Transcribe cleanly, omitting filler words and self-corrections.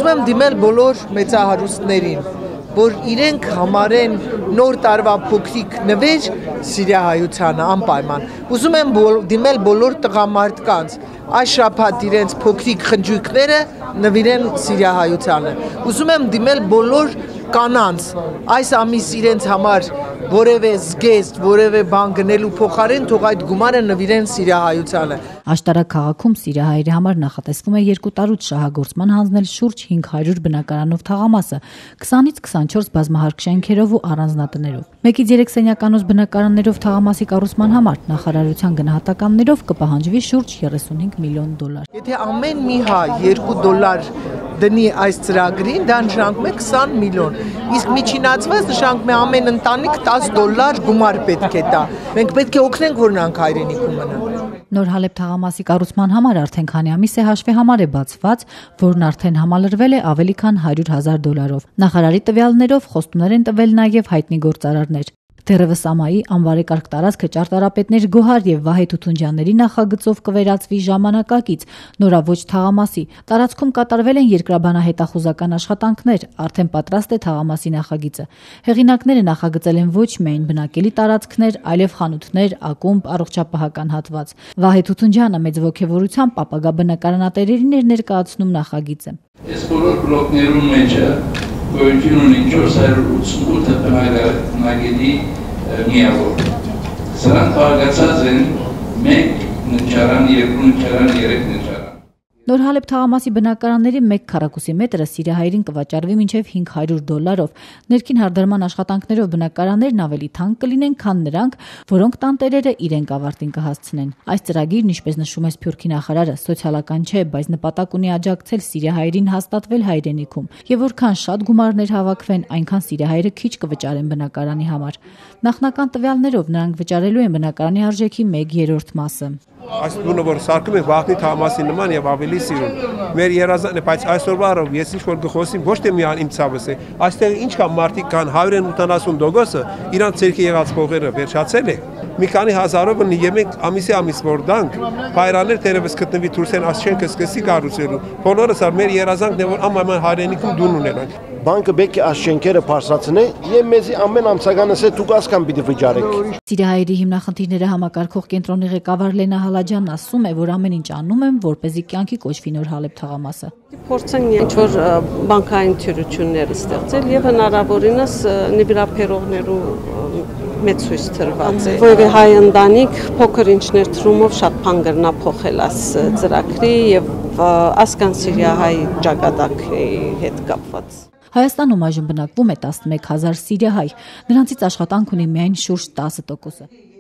Ուզում եմ դիմել բոլոր մեծահարուստներին, որ իրենք համարեն նոր տարվա փոքրիկ նվեր սիրիահայությանը անպայման։ Ուզում եմ դիմել բոլոր տղամարդկանց այս շաբաթ իրենց փոքրիկ խնջույքները նվիրեն սիրիահայությանը։ Ուզում եմ դիմել բոլոր կանանց այս ամիս իրենց համար որևէ զգեստ, որևէ բան գնելու փոխարեն թող այդ գումարը նվիրեն սիրիահայությանը։ Աշտարակ քաղաքում սիրիահայերի համար նախատեսվում է 2 տարուց շահագործման հանձնել շուրջ 500 բնակարանով թաղամասը, 20-ից 24 բազմահարկ շենքերով ու առանձնատներով։ 1-ից 3 սենյականոց բնակարաններով թաղամասի կառուցման համար նախարարության գնահատականներով կպահանջվի շուրջ 35 միլիոն դոլար։ Եթե ամեն մի հայ $2 դնի այս ծրագրին, դա նշանակում է 20 միլիոն։ Իսկ միջինացված նշանակում է ամեն ընտանիք $10 գումար պետք է տա։ Մենք պետք է օգնենք, որ նրանք հայրենիքում մնան։ Նոր Հալեբ թաղամասի կառուցման համար արդեն քանի ամիս է հաշվեհամար է բացված, որն արդեն համալրվել է ավելի քան $100,000-ով։ Նախարարի տվյալներով խոստումներ են տվել նաև հայտնի գործարարներ։ Դեռևս ամայի անվարեկարգ տարածքը ճարտարապետներ Գոհար եւ Վահե Թութունջյանների նախագծով կվերածվի ժամանակակից նորաոճ թաղամասի։ Տարածքում կատարվել են երկրաբանահետախուզական աշխատանքներ, արդեն պատրաստ է թաղամասի նախագիծը։ Հեղինակները նախագծել են ոչ միայն բնակելի տարածքներ, այլև խանութներ, ակումբ, առողջապահական հատված։ Վահե Թութունջյանը մեծ ոգևորությամբ ապագա բնակարանատերերին էր ներկայացնում նախագիծը։ Այս բոլոր բլոկներում մեջը գոյություն ունի 488 բնակելի միավոր։ Սրանք բաղկացած են 1 ննջարան, 2 ննջարան, 3 ննջարան։ Նոր Հալեբ թաղամասի բնակարանների 1 քառակուսի մետրը սիրիահայերին կվաճառվի մինչև $500։ Ներքին հարդարման աշխատանքներով բնակարաններն ավելի թանկ կլինեն, քան նրանք, որոնք տանտերերը իրենք ավարտին կհասցնեն։ Այս ծրագիրն, ինչպես նշում է Սփյուռքի նախարարը, սոցիալական չէ, բայց նպատակ ունի աջակցել սիրիահայերին հաստատվել հայրենիքում, եւ որքան շատ գումարներ հավաքվեն, այնքան սիրիահայերը քիչ կվճարեն բնակարանի համար։ Նախնական տվյալներով նրանք վճարելու են բնակարանի արժեքի 1/3 մասը։ Այս բունը որ սարքում ենք վաղնի թաղամասի նման եւ ավելի սիրուն։ Մեր երազանքն է, բայց այսօրվա առով ես ինչ որ գխոսím, ոչ թե միայն իմ ցավս է։ Այստեղ ինչքան մարդիկ կան 180%-ը իրանց ցերքի եղած փողերը վերջացել է։ Մի քանի հազարով եւ մենք ամիս որ դանք, բայրաներ դերևս գտնվի Թուրքիան աշխենքը սկսի կառուցելու։ Բոլորս մեր երազանքն է, որ ամեն հայրենիքում դուն ունենանք։ Բանկը պետք է աշխենքերը բարձրացնի եւ մեզի ամեն ամսականս է դուք ասկան պիտի վճարեք։ Սիրիահայերի հիմնախնդիրները համակարգող կենտրոնի ղեկավար Լենա Հալաջյանն ասում է, որ ամեն ինչ անում են, որպեսզի կյանքի կոչվի Նոր Հալեբ թաղամասը։ Փորձեն ինչ-որ բանկային թյուրություններ ստեղծել եւ հնարավորինս նվիրապերողներու մեծ հույս տրված է։ Որևէ հայ ընտանիք փոքր ինչ-ներ թրումով շատ բան կրնա փոխել այս ծրագրի եւ ասկան սիրիահայ ճակատագրի հետ կապված։ Հայաստանում այժմ բնակվում է 11,000 սիրիահայ, նրանցից աշխատանք ունի միայն շուրջ 10%-ը։